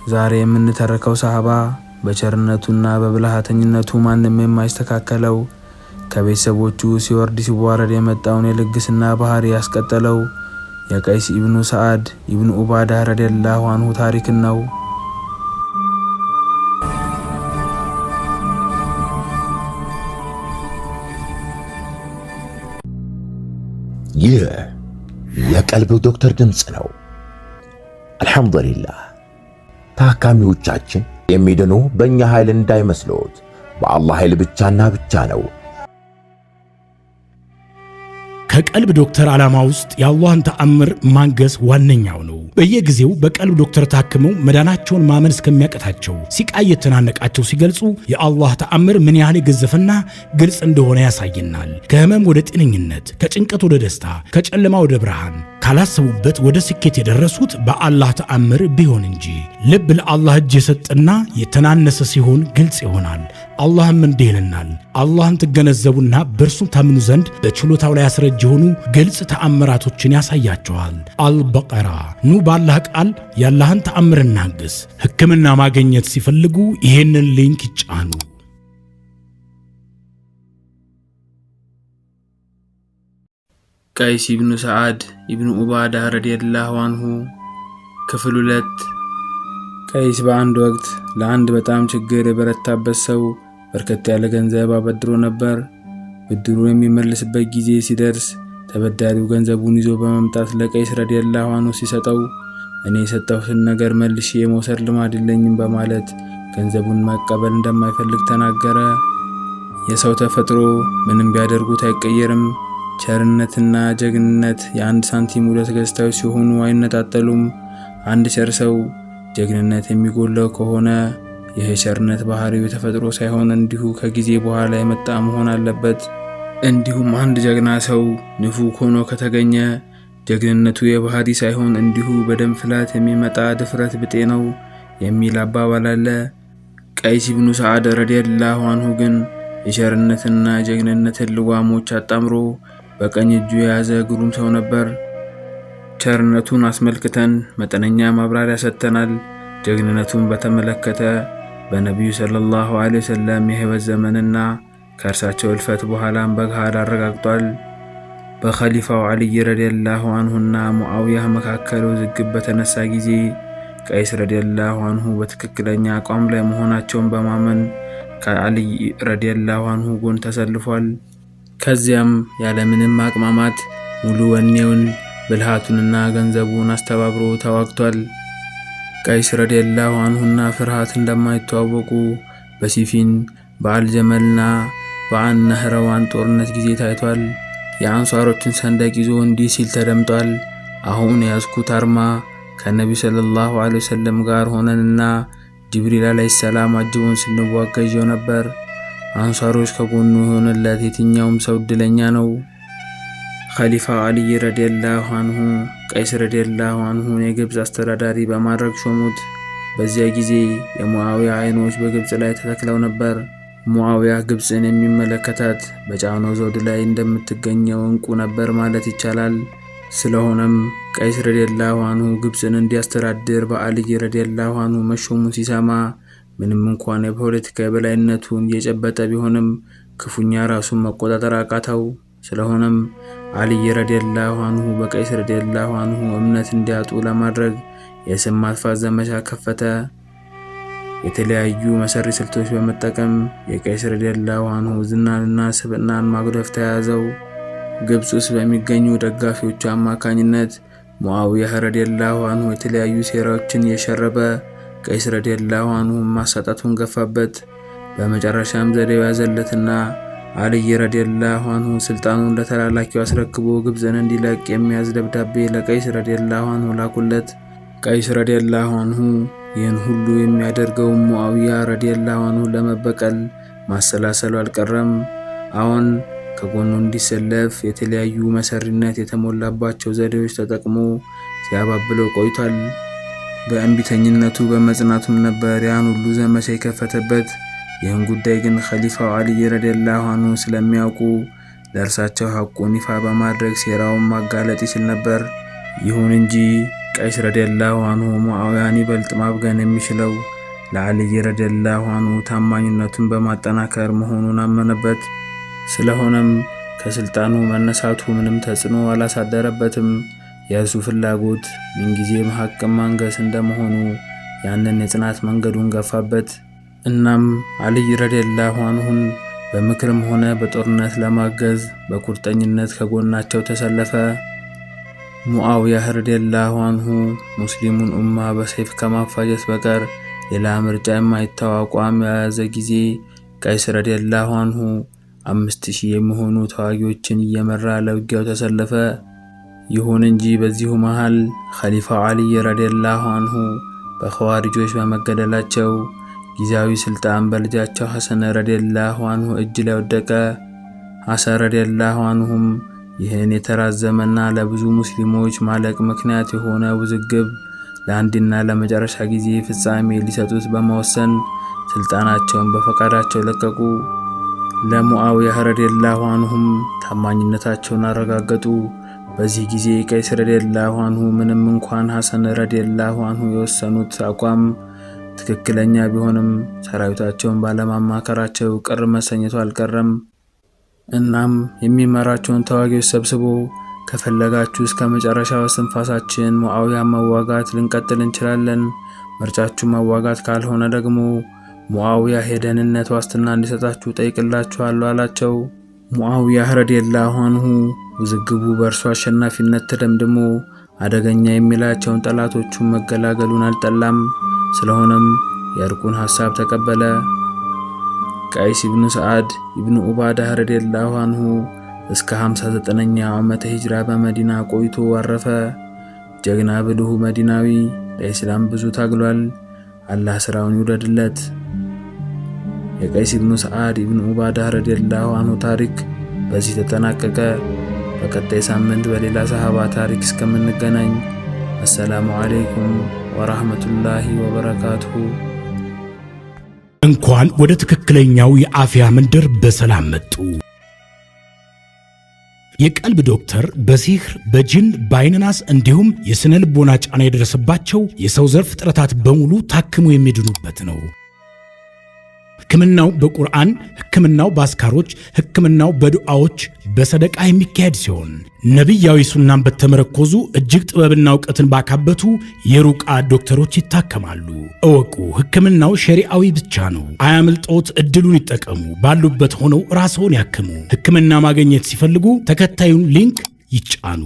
ዛሬ የምንተርከው ሰሃባ በቸርነቱና በብልሃተኝነቱ ማንም የማይስተካከለው ከቤተሰቦቹ ሲወርድ ሲዋረድ የመጣውን የልግስና ባህሪ ያስቀጠለው የቀይስ ኢብኑ ሰዓድ ኢብኑ ኡባዳ ረዲየላሁ ዐንሁ ታሪክ ነው። ይህ የቀልብ ዶክተር ድምጽ ነው። አልሐምዱሊላህ። ታካሚዎቻችን የሚድኑ በእኛ ኃይል እንዳይመስሎት በአላህ ኃይል ብቻና ብቻ ነው። ከቀልብ ዶክተር ዓላማ ውስጥ የአላህን ተአምር ማንገስ ዋነኛው ነው። በየጊዜው በቀልብ ዶክተር ታክመው መዳናቸውን ማመን እስከሚያቀታቸው ሲቃይ የተናነቃቸው ሲገልጹ የአላህ ተአምር ምን ያህል የገዘፈና ግልጽ እንደሆነ ያሳየናል። ከህመም ወደ ጤነኝነት፣ ከጭንቀት ወደ ደስታ፣ ከጨለማ ወደ ብርሃን፣ ካላሰቡበት ወደ ስኬት የደረሱት በአላህ ተአምር ቢሆን እንጂ። ልብ ለአላህ እጅ የሰጠና የተናነሰ ሲሆን ግልጽ ይሆናል። አላህም እንዲህ ይለናል፣ አላህን ትገነዘቡና በእርሱም ታምኑ ዘንድ በችሎታው ላይ ያስረጅ የሆኑ ግልጽ ተአምራቶችን ያሳያቸዋል። አልበቀራ። ኑ ባላህ ቃል ያላህን ተአምር እናግስ። ሕክምና ማግኘት ሲፈልጉ ይሄንን ሊንክ ይጫኑ። ቀይስ ኢብኑ ሰዓድ ኢብኑ ኡባዳ ረዲየላሁ ዐንሁ ክፍል 2። ቀይስ በአንድ ወቅት ለአንድ በጣም ችግር የበረታበት ሰው በርከት ያለ ገንዘብ አበድሮ ነበር። ብድሩ የሚመልስበት ጊዜ ሲደርስ ተበዳሪው ገንዘቡን ይዞ በመምጣት ለቀይስ ረዲየላሁ ዐንሁ ሲሰጠው እኔ የሰጠሁትን ነገር መልሼ የመውሰድ ልማድ የለኝም በማለት ገንዘቡን መቀበል እንደማይፈልግ ተናገረ። የሰው ተፈጥሮ ምንም ቢያደርጉት አይቀየርም። ቸርነትና ጀግንነት የአንድ ሳንቲም ሁለት ገጽታዎች ሲሆኑ አይነጣጠሉም። አንድ ቸር ሰው ጀግንነት የሚጎለው ከሆነ ይህ ቸርነት ባህሪው የተፈጥሮ ሳይሆን እንዲሁ ከጊዜ በኋላ የመጣ መሆን አለበት። እንዲሁም አንድ ጀግና ሰው ንፉግ ሆኖ ከተገኘ ጀግንነቱ የባህሪ ሳይሆን እንዲሁ በደም ፍላት የሚመጣ ድፍረት ብጤ ነው የሚል አባባል አለ። ቀይስ ኢብኑ ሰዓድ ረዲየላሁ ዐንሁ ግን የቸርነትና ጀግንነትን ልጓሞች አጣምሮ በቀኝ እጁ የያዘ ግሩም ሰው ነበር። ቸርነቱን አስመልክተን መጠነኛ ማብራሪያ ሰጥተናል። ጀግንነቱን በተመለከተ በነቢዩ ሰለላሁ ዐለይሂ ወሰለም የህይወት ዘመንና ከእርሳቸው እልፈት በኋላም በገሃድ አረጋግጧል። በኸሊፋው ዓሊይ ረዲየላሁ ዐንሁና ሙዓዊያ መካከል ውዝግብ በተነሳ ጊዜ ቀይስ ረዲየላሁ ዐንሁ በትክክለኛ አቋም ላይ መሆናቸውን በማመን ከዓሊይ ረዲየላሁ ዐንሁ ጎን ተሰልፏል። ከዚያም ያለምንም ማቅማማት ሙሉ ወኔውን ብልሃቱንና ገንዘቡን አስተባብሮ ተዋግቷል። ቀይስ ረዲየላሁ ዐንሁና ፍርሃት እንደማይተዋወቁ በሲፊን በአልጀመልና በአልነህረዋን ጦርነት ጊዜ ታይቷል። የአንሷሮችን ሰንደቅ ይዞ እንዲህ ሲል ተደምጧል። አሁን የያዝኩት አርማ ከነቢዩ ሰለላሁ ዐለይሂ ወሰለም ጋር ሆነንና ጅብሪል ዐለይሂ ሰላም አጅቦን ስንዋጋ ይዤው ነበር። አንሷሮች ከጎኑ የሆነለት የትኛውም ሰው እድለኛ ነው። ኸሊፋ ዓሊይ ረዲየላሁ ዐንሁ ቀይስ ረዲየላሁ ዐንሁን የግብፅ አስተዳዳሪ በማድረግ ሾሙት። በዚያ ጊዜ የሙዓዊያ አይኖች በግብፅ ላይ ተተክለው ነበር። ሙዓዊያ ግብፅን የሚመለከታት በጫኖ ዘውድ ላይ እንደምትገኘው እንቁ ነበር ማለት ይቻላል። ስለሆነም ቀይስ ረዲየላሁ ዐንሁ ግብፅን እንዲያስተዳድር በዓሊይ ረዲየላሁ ዐንሁ መሾሙን ሲሰማ ምንም እንኳን የፖለቲካ የበላይነቱን እየጨበጠ ቢሆንም ክፉኛ ራሱን መቆጣጠር አቃተው። ስለሆነም ዓሊይ ረዲየላሁ ዐንሁ በቀይስ ረዲየላሁ ዐንሁ እምነት እንዲያጡ ለማድረግ የስም ማጥፋት ዘመቻ ከፈተ። የተለያዩ መሰሪ ስልቶች በመጠቀም የቀይስ ረዲየላሁ ዐንሁ ዝናንና ስብዕናን ማጉደፍ ተያዘው። ግብፅ ውስጥ በሚገኙ ደጋፊዎቹ አማካኝነት ሙዓዊያ ረዲየላሁ ዐንሁ የተለያዩ ሴራዎችን እየሸረበ ቀይስ ረዲየላሁ ዐንሁ ማሳጣቱን ገፋበት። በመጨረሻም ዘዴው ያዘለትና ዓሊይ ረዲየላሁ ዐንሁ ስልጣኑን ለተላላኪው አስረክቦ ግብፅን እንዲለቅ የሚያዝ ደብዳቤ ለቀይስ ረዲየላሁ ዐንሁ ላኩለት። ቀይስ ረዲየላሁ ዐንሁ ይህን ሁሉ የሚያደርገው ሙዓዊያ ረዲየላሁ ዐንሁ ለመበቀል ማሰላሰሉ አልቀረም። አሁን ከጎኑ እንዲሰለፍ የተለያዩ መሰሪነት የተሞላባቸው ዘዴዎች ተጠቅሞ ሲያባብለው ቆይቷል። በእንቢተኝነቱ በመጽናቱም ነበር ያን ሁሉ ዘመቻ የከፈተበት። ይህን ጉዳይ ግን ኸሊፋው ዓሊይ ረዲየላሁ ዐንሁ ስለሚያውቁ ለእርሳቸው ሐቁን ይፋ በማድረግ ሴራውን ማጋለጥ ይችል ነበር። ይሁን እንጂ ቀይስ ረዲየላሁ አንሁ ሙአዊያን ይበልጥ ማብገን የሚችለው ለአልይ ረዲየላሁ አንሁ ታማኝነቱን በማጠናከር መሆኑን አመነበት። ስለሆነም ከስልጣኑ መነሳቱ ምንም ተጽዕኖ አላሳደረበትም። የእሱ ፍላጎት ምንጊዜም ሐቅን ማንገስ እንደመሆኑ ያንን የጽናት መንገዱን ገፋበት። እናም አልይ ረዲየላሁ አንሁን በምክርም ሆነ በጦርነት ለማገዝ በቁርጠኝነት ከጎናቸው ተሰለፈ። ሙአዊያ ረዲየላሁ አንሁ ሙስሊሙን ኡማ በሰይፍ ከማፋጀት በቀር ሌላ ምርጫ የማይተው አቋም የያዘ ጊዜ ቀይስ ረዲየላሁ አንሁ 5000 የሚሆኑ ተዋጊዎችን እየመራ ለውጊያው ተሰለፈ። ይሁን እንጂ በዚሁ መሃል ኸሊፋው አልይ ረዲየላሁ አንሁ በኸዋሪጆች በመገደላቸው ጊዜያዊ ስልጣን በልጃቸው ሐሰን ረዲየላሁ አንሁ እጅ ላይ ወደቀ። ሐሰን ረዲየላሁ አንሁም ይህን የተራዘመና ለብዙ ሙስሊሞች ማለቅ ምክንያት የሆነ ውዝግብ ለአንድና ለመጨረሻ ጊዜ ፍጻሜ ሊሰጡት በመወሰን ስልጣናቸውን በፈቃዳቸው ለቀቁ። ለሙአዊያ ረዲየላሁ አንሁም ታማኝነታቸውን አረጋገጡ። በዚህ ጊዜ ቀይስ ረዲየላሁ አንሁ ምንም እንኳን ሐሰን ረዲየላሁ አንሁ የወሰኑት አቋም ትክክለኛ ቢሆንም ሰራዊታቸውን ባለማማከራቸው ቅር መሰኘቱ አልቀረም። እናም የሚመራቸውን ተዋጊዎች ሰብስቦ ከፈለጋችሁ እስከ መጨረሻው እስትንፋሳችን ሙአዊያን መዋጋት ልንቀጥል እንችላለን፣ ምርጫችሁ መዋጋት ካልሆነ ደግሞ ሙአዊያ የደህንነት ዋስትና እንዲሰጣችሁ ጠይቅላችኋለሁ አላቸው። ሙአዊያ ረዲየላሁ አንሁ ውዝግቡ በእርሱ አሸናፊነት ተደምድሞ አደገኛ የሚላቸውን ጠላቶቹን መገላገሉን አልጠላም። ስለሆነም የእርቁን ሐሳብ ተቀበለ። ቀይስ ኢብኑ ሰዓድ ኢብኑ ኡባዳ ረዲየላሁ አንሁ እስከ 59ኛው ዓመተ ሂጅራ በመዲና ቆይቶ አረፈ። ጀግና ብልሁ መዲናዊ ለኢስላም ብዙ ታግሏል። አላህ ስራውን ይውደድለት። የቀይስ ኢብኑ ሰዓድ ኢብኑ ኡባዳ ረዲየላሁ አንሁ ታሪክ በዚህ ተጠናቀቀ። በቀጣይ ሳምንት በሌላ ሰሃባ ታሪክ እስከምንገናኝ አሰላሙ አለይኩም ወራህመቱላሂ ወበረካቱሁ። እንኳን ወደ ትክክለኛው የአፍያ መንደር በሰላም መጡ። የቀልብ ዶክተር በሲህር በጅን በአይንናስ እንዲሁም የስነ ልቦና ጫና የደረሰባቸው የሰው ዘር ፍጥረታት በሙሉ ታክሙ የሚድኑበት ነው። ሕክምናው በቁርአን፣ ሕክምናው በአስካሮች፣ ሕክምናው በዱዓዎች በሰደቃ የሚካሄድ ሲሆን ነቢያዊ ሱናን በተመረኮዙ እጅግ ጥበብና ዕውቀትን ባካበቱ የሩቃ ዶክተሮች ይታከማሉ። እወቁ፣ ሕክምናው ሸሪዓዊ ብቻ ነው። አያምልጦት፣ እድሉን ይጠቀሙ። ባሉበት ሆነው ራስዎን ያክሙ። ሕክምና ማግኘት ሲፈልጉ ተከታዩን ሊንክ ይጫኑ።